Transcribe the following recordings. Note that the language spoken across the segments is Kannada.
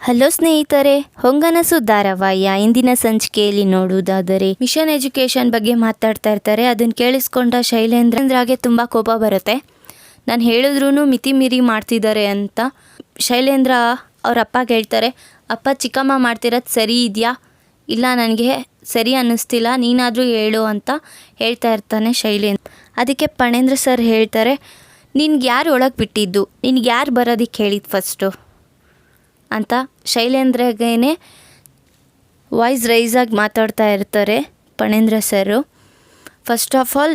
ಹಲೋ ಸ್ನೇಹಿತರೆ, ಹೊಂಗನಸು ಧಾರಾವಾಹಿಯ ಇಂದಿನ ಸಂಚಿಕೆಯಲ್ಲಿ ನೋಡುವುದಾದರೆ ಮಿಷನ್ ಎಜುಕೇಷನ್ ಬಗ್ಗೆ ಮಾತಾಡ್ತಾ ಇರ್ತಾರೆ. ಅದನ್ನು ಕೇಳಿಸ್ಕೊಂಡ ಶೈಲೇಂದ್ರಗೆ ತುಂಬ ಕೋಪ ಬರುತ್ತೆ. ನಾನು ಹೇಳಿದ್ರೂ ಮಿತಿ ಮೀರಿ ಮಾಡ್ತಿದ್ದಾರೆ ಅಂತ. ಶೈಲೇಂದ್ರ ಅವ್ರ ಅಪ್ಪಗೆ ಹೇಳ್ತಾರೆ, ಅಪ್ಪ ಚಿಕ್ಕಮ್ಮ ಮಾಡ್ತಿರೋದು ಸರಿ ಇದೆಯಾ, ಇಲ್ಲ ನನಗೆ ಸರಿ ಅನ್ನಿಸ್ತಿಲ್ಲ, ನೀನಾದರೂ ಹೇಳು ಅಂತ ಹೇಳ್ತಾ ಇರ್ತಾನೆ ಶೈಲೇಂದ್ರ. ಅದಕ್ಕೆ ಫಣೇಂದ್ರ ಸರ್ ಹೇಳ್ತಾರೆ, ನಿನ್ಗೆ ಯಾರು ಒಳಗೆ ಬಿಟ್ಟಿದ್ದು, ನಿನ್ಗೆ ಯಾರು ಬರೋದಕ್ಕೆ ಹೇಳಿದ್ದು ಫಸ್ಟು ಅಂತ ಶೈಲೇಂದ್ರಗೇನೆ ವಾಯ್ಸ್ ರೈಸಾಗಿ ಮಾತಾಡ್ತಾ ಇರ್ತಾರೆ ಫಣೇಂದ್ರ ಸರು. ಫಸ್ಟ್ ಆಫ್ ಆಲ್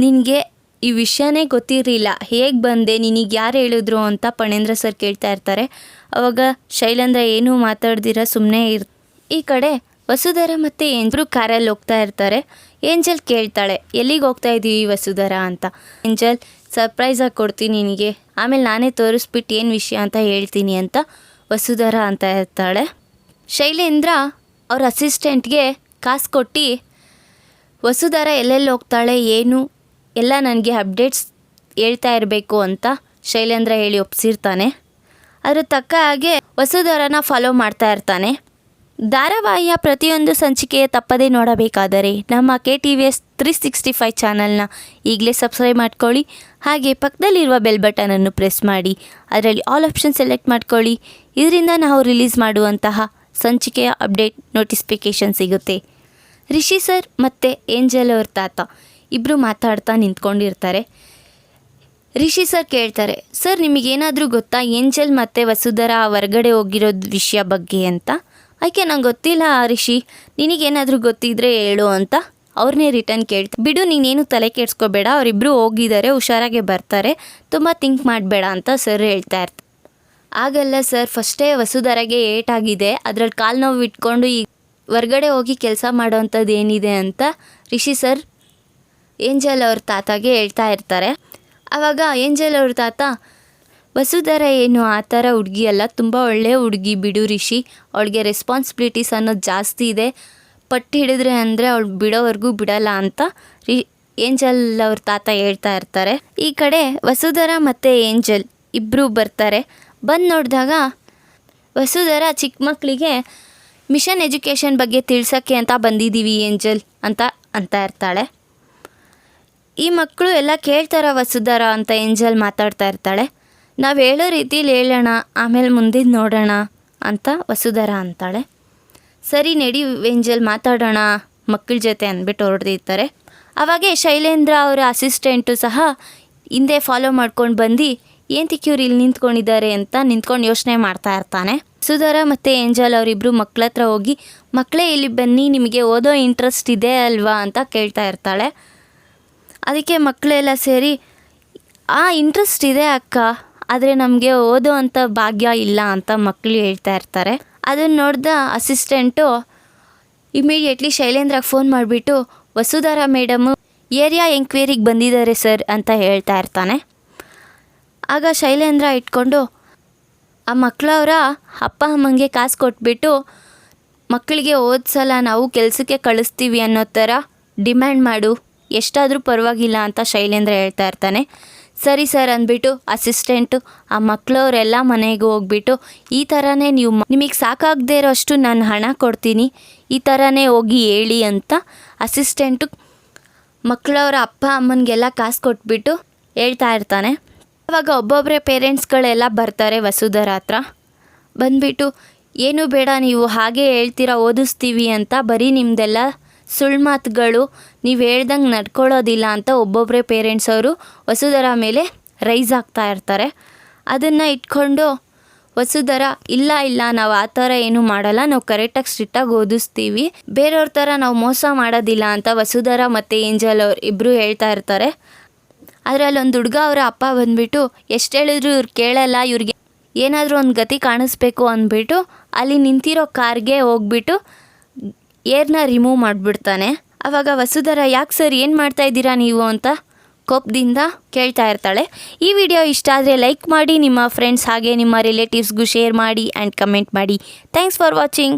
ನಿನಗೆ ಈ ವಿಷಯನೇ ಗೊತ್ತಿರಲಿಲ್ಲ, ಹೇಗೆ ಬಂದೆ, ನಿನಗೆ ಯಾರು ಹೇಳಿದ್ರು ಅಂತ ಫಣೇಂದ್ರ ಸರ್ ಕೇಳ್ತಾ ಇರ್ತಾರೆ. ಅವಾಗ ಶೈಲೇಂದ್ರ ಏನೂ ಮಾತಾಡ್ದಿರ ಸುಮ್ಮನೆ ಈ ಕಡೆ ವಸುಧರ ಮತ್ತು ಏಂಜಲ್ ಕಾರಲ್ಲಿ ಹೋಗ್ತಾ ಇರ್ತಾರೆ. ಏಂಜಲ್ ಕೇಳ್ತಾಳೆ, ಎಲ್ಲಿಗೆ ಹೋಗ್ತಾ ಇದ್ದೀವಿ ವಸುಧರ ಅಂತ. ಏಂಜಲ್, ಸರ್ಪ್ರೈಸಾಗಿ ಕೊಡ್ತೀನಿ ನಿನಗೆ, ಆಮೇಲೆ ನಾನೇ ತೋರಿಸ್ಬಿಟ್ಟು ಏನು ವಿಷಯ ಅಂತ ಹೇಳ್ತೀನಿ ಅಂತ ವಸುಧರ ಅಂತ ಇರ್ತಾಳೆ. ಶೈಲೇಂದ್ರ ಅವ್ರ ಅಸಿಸ್ಟೆಂಟ್ಗೆ ಕಾಸು ಕೊಟ್ಟು ವಸುಧರ ಎಲ್ಲೆಲ್ಲಿ ಹೋಗ್ತಾಳೆ ಏನು ಎಲ್ಲ ನನಗೆ ಅಪ್ಡೇಟ್ಸ್ ಹೇಳ್ತಾ ಇರಬೇಕು ಅಂತ ಶೈಲೇಂದ್ರ ಹೇಳಿ ಒಪ್ಸಿರ್ತಾನೆ. ಅದ್ರ ತಕ್ಕ ಹಾಗೆ ವಸುಧರನ ಫಾಲೋ ಮಾಡ್ತಾ ಇರ್ತಾನೆ. ಧಾರಾವಾಹಿಯ ಪ್ರತಿಯೊಂದು ಸಂಚಿಕೆಯ ತಪ್ಪದೇ ನೋಡಬೇಕಾದರೆ ನಮ್ಮ KTVS 365 ಚಾನಲ್ನ ಈಗಲೇ ಸಬ್ಸ್ಕ್ರೈಬ್ ಮಾಡ್ಕೊಳ್ಳಿ. ಹಾಗೆ ಪಕ್ಕದಲ್ಲಿರುವ ಬೆಲ್ ಬಟನನ್ನು ಪ್ರೆಸ್ ಮಾಡಿ ಅದರಲ್ಲಿ ಆಲ್ ಆಪ್ಷನ್ ಸೆಲೆಕ್ಟ್ ಮಾಡ್ಕೊಳ್ಳಿ. ಇದರಿಂದ ನಾವು ರಿಲೀಸ್ ಮಾಡುವಂತಹ ಸಂಚಿಕೆಯ ಅಪ್ಡೇಟ್ ನೋಟಿಫಿಕೇಷನ್ ಸಿಗುತ್ತೆ. ರಿಷಿ ಸರ್ ಮತ್ತು ಏಂಜಲ್ ಅವ್ರ ತಾತ ಇಬ್ಬರು ಮಾತಾಡ್ತಾ ನಿಂತ್ಕೊಂಡಿರ್ತಾರೆ. ರಿಷಿ ಸರ್ ಕೇಳ್ತಾರೆ, ಸರ್ ನಿಮಗೇನಾದರೂ ಗೊತ್ತಾ ಏಂಜಲ್ ಮತ್ತು ವಸುಧರ ಹೊರಗಡೆ ಹೋಗಿರೋದು ವಿಷಯ ಬಗ್ಗೆ ಅಂತ. ಆಕೆ ನಂಗೆ ಗೊತ್ತಿಲ್ಲ ರಿಷಿ, ನಿನಗೇನಾದರೂ ಗೊತ್ತಿದ್ರೆ ಹೇಳು ಅಂತ ಅವ್ರನ್ನೇ ರಿಟರ್ನ್ ಕೇಳ್ತಾರೆ. ಬಿಡು, ನೀನೇನು ತಲೆ ಕೆಡ್ಸ್ಕೋಬೇಡ, ಅವರಿಬ್ಬರು ಹೋಗಿದ್ದಾರೆ, ಹುಷಾರಾಗೆ ಬರ್ತಾರೆ, ತುಂಬ ಥಿಂಕ್ ಮಾಡಬೇಡ ಅಂತ ಸರ್ ಹೇಳ್ತಾ ಇರ್ತಾರೆ. ಆಗಲ್ಲ ಸರ್, ಫಸ್ಟೇ ವಸುಧರಗೆ ಏಟಾಗಿದೆ, ಅದ್ರಲ್ಲಿ ಕಾಲು ನೋವು ಇಟ್ಕೊಂಡು ಈಗ ಹೊರ್ಗಡೆ ಹೋಗಿ ಕೆಲಸ ಮಾಡೋವಂಥದ್ದು ಏನಿದೆ ಅಂತ ರಿಷಿ ಸರ್ ಏಂಜಲ್ ಅವ್ರ ತಾತಾಗೆ ಹೇಳ್ತಾ ಇರ್ತಾರೆ. ಆವಾಗ ಏಂಜಲ್ ಅವ್ರ ತಾತ, ವಸುಧರ ಏನು ಆ ಥರ ಹುಡುಗಿ ಅಲ್ಲ, ತುಂಬ ಒಳ್ಳೆಯ ಹುಡುಗಿ ಬಿಡು ರಿಷಿ, ಅವಳಿಗೆ ರೆಸ್ಪಾನ್ಸಿಬಿಲಿಟೀಸ್ ಅನ್ನೋದು ಜಾಸ್ತಿ ಇದೆ, ಪಟ್ಟು ಹಿಡಿದ್ರೆ ಅಂದರೆ ಅವಳು ಬಿಡೋವರೆಗೂ ಬಿಡಲ್ಲ ಅಂತ ಏಂಜಲ್ ಅವ್ರ ತಾತ ಹೇಳ್ತಾ ಇರ್ತಾರೆ. ಈ ಕಡೆ ವಸುಧರ ಮತ್ತು ಏಂಜಲ್ ಇಬ್ಬರು ಬರ್ತಾರೆ. ಬಂದು ನೋಡಿದಾಗ ವಸುಧರ ಚಿಕ್ಕ ಮಕ್ಕಳಿಗೆ ಮಿಷನ್ ಎಜುಕೇಷನ್ ಬಗ್ಗೆ ತಿಳ್ಸೋಕ್ಕೆ ಅಂತ ಬಂದಿದ್ದೀವಿ ಏಂಜಲ್ ಅಂತ ಇರ್ತಾಳೆ. ಈ ಮಕ್ಕಳು ಎಲ್ಲ ಕೇಳ್ತಾರ ವಸುಧರ ಅಂತ ಏಂಜಲ್ ಮಾತಾಡ್ತಾ ಇರ್ತಾಳೆ. ನಾವು ಹೇಳೋ ರೀತಿಲಿ ಹೇಳೋಣ, ಆಮೇಲೆ ಮುಂದೆ ನೋಡೋಣ ಅಂತ ವಸುಧರ ಅಂತಾಳೆ. ಸರಿ ನಡಿ ಏಂಜಲ್ ಮಾತಾಡೋಣ ಮಕ್ಕಳ ಜೊತೆ ಅಂದ್ಬಿಟ್ಟು ಹೊರಡ್ದಿರ್ತಾರೆ. ಆವಾಗೆ ಶೈಲೇಂದ್ರ ಅವರ ಅಸಿಸ್ಟೆಂಟು ಸಹ ಹಿಂದೆ ಫಾಲೋ ಮಾಡ್ಕೊಂಡು ಬಂದು ಏಂತಕ್ಕೆ ಇವ್ರು ಇಲ್ಲಿ ನಿಂತ್ಕೊಂಡಿದ್ದಾರೆ ಅಂತ ನಿಂತ್ಕೊಂಡು ಯೋಚನೆ ಮಾಡ್ತಾ ಇರ್ತಾನೆ. ವಸುಧರ ಮತ್ತು ಏಂಜಲ್ ಅವರಿಬ್ಬರು ಮಕ್ಕಳ ಹತ್ರ ಹೋಗಿ, ಮಕ್ಕಳೇ ಇಲ್ಲಿ ಬನ್ನಿ, ನಿಮಗೆ ಓದೋ ಇಂಟ್ರೆಸ್ಟ್ ಇದೆ ಅಲ್ವಾ ಅಂತ ಕೇಳ್ತಾ ಇರ್ತಾಳೆ. ಅದಕ್ಕೆ ಮಕ್ಕಳೆಲ್ಲ ಸೇರಿ, ಇಂಟ್ರೆಸ್ಟ್ ಇದೆ ಅಕ್ಕ, ಆದರೆ ನಮಗೆ ಓದೋ ಅಂಥ ಭಾಗ್ಯ ಇಲ್ಲ ಅಂತ ಮಕ್ಕಳು ಹೇಳ್ತಾ ಇರ್ತಾರೆ. ಅದನ್ನು ನೋಡಿದ ಅಸಿಸ್ಟೆಂಟು ಇಮಿಡಿಯೇಟ್ಲಿ ಶೈಲೇಂದ್ರಗೆ ಫೋನ್ ಮಾಡಿಬಿಟ್ಟು, ವಸುಧರ ಮೇಡಮು ಏರಿಯಾ ಎಂಕ್ವೈರಿಗೆ ಬಂದಿದ್ದಾರೆ ಸರ್ ಅಂತ ಹೇಳ್ತಾ ಇರ್ತಾನೆ. ಆಗ ಶೈಲೇಂದ್ರ ಇಟ್ಕೊಂಡು ಆ ಮಕ್ಕಳವರ ಅಪ್ಪ ಅಮ್ಮಂಗೆ ಕಾಸು ಕೊಟ್ಬಿಟ್ಟು ಮಕ್ಕಳಿಗೆ ಓದಿಸಲ್ಲ, ನಾವು ಕೆಲಸಕ್ಕೆ ಕಳಿಸ್ತೀವಿ ಅನ್ನೋ ಥರ ಡಿಮ್ಯಾಂಡ್ ಮಾಡು, ಎಷ್ಟಾದರೂ ಪರವಾಗಿಲ್ಲ ಅಂತ ಶೈಲೇಂದ್ರ ಹೇಳ್ತಾ ಇರ್ತಾನೆ. ಸರಿ ಸರ್ ಅಂದ್ಬಿಟ್ಟು ಅಸಿಸ್ಟೆಂಟು ಆ ಮಕ್ಕಳವರೆಲ್ಲ ಮನೆಗೆ ಹೋಗ್ಬಿಟ್ಟು, ಈ ಥರನೇ ನೀವು ನಿಮಗೆ ಸಾಕಾಗದೇ ಇರೋ ಅಷ್ಟು ನಾನು ಹಣ ಕೊಡ್ತೀನಿ, ಈ ಥರನೇ ಹೋಗಿ ಹೇಳಿ ಅಂತ ಅಸಿಸ್ಟೆಂಟು ಮಕ್ಕಳವರ ಅಪ್ಪ ಅಮ್ಮನಿಗೆಲ್ಲ ಕಾಸು ಕೊಟ್ಬಿಟ್ಟು ಹೇಳ್ತಾ ಇರ್ತಾನೆ. ಆವಾಗ ಒಬ್ಬೊಬ್ಬರೇ ಪೇರೆಂಟ್ಸ್ಗಳೆಲ್ಲ ಬರ್ತಾರೆ ವಸುಧರ ಹತ್ರ. ಬಂದುಬಿಟ್ಟು, ಏನು ಬೇಡ, ನೀವು ಹಾಗೆ ಹೇಳ್ತೀರಾ ಓದಿಸ್ತೀವಿ ಅಂತ, ಬರೀ ನಿಮ್ಮದೆಲ್ಲ ಸುಳ್ಳು ಮಾತುಗಳು, ನೀವು ಹೇಳ್ದಂಗೆ ನಡ್ಕೊಳ್ಳೋದಿಲ್ಲ ಅಂತ ಒಬ್ಬೊಬ್ಬರೇ ಪೇರೆಂಟ್ಸ್ ಅವರು ವಸುಧರ ಮೇಲೆ ರೈಸ್ ಆಗ್ತಾ ಇರ್ತಾರೆ. ಅದನ್ನು ಇಟ್ಕೊಂಡು ವಸುಧರ, ಇಲ್ಲ ನಾವು ಆ ಥರ ಏನೂ ಮಾಡಲ್ಲ, ನಾವು ಕರೆಕ್ಟಾಗಿ ಸ್ಟ್ರಿಕ್ಟಾಗಿ ಓದಿಸ್ತೀವಿ, ಬೇರೆಯವ್ರ ಥರ ನಾವು ಮೋಸ ಮಾಡೋದಿಲ್ಲ ಅಂತ ವಸುಧರ ಮತ್ತು ಏಂಜಲ್ ಅವ್ರು ಇಬ್ಬರು ಹೇಳ್ತಾ ಇರ್ತಾರೆ. ಆದರೆ ಅಲ್ಲೊಂದು ಹುಡುಗ ಅವರ ಅಪ್ಪ ಬಂದುಬಿಟ್ಟು, ಎಷ್ಟು ಹೇಳಿದ್ರು ಇವ್ರು ಕೇಳಲ್ಲ, ಇವ್ರಿಗೆ ಏನಾದರೂ ಒಂದು ಗತಿ ಕಾಣಿಸ್ಬೇಕು ಅಂದ್ಬಿಟ್ಟು ಅಲ್ಲಿ ನಿಂತಿರೋ ಕಾರ್ಗೆ ಹೋಗ್ಬಿಟ್ಟು ಏರ್ನ ರಿಮೂವ್ ಮಾಡಿಬಿಡ್ತಾನೆ. ಆವಾಗ ವಸುಧರ, ಯಾಕೆ ಸರ್ ಏನು ಮಾಡ್ತಾ ಇದ್ದೀರಾ ನೀವು ಅಂತ ಕೋಪದಿಂದ ಕೇಳ್ತಾ ಇರ್ತಾಳೆ. ಈ ವಿಡಿಯೋ ಇಷ್ಟ ಆದರೆ ಲೈಕ್ ಮಾಡಿ, ನಿಮ್ಮ ಫ್ರೆಂಡ್ಸ್ ಹಾಗೆ ನಿಮ್ಮ ರಿಲೇಟಿವ್ಸ್ಗೂ ಶೇರ್ ಮಾಡಿ ಆ್ಯಂಡ್ ಕಮೆಂಟ್ ಮಾಡಿ. Thanks for watching.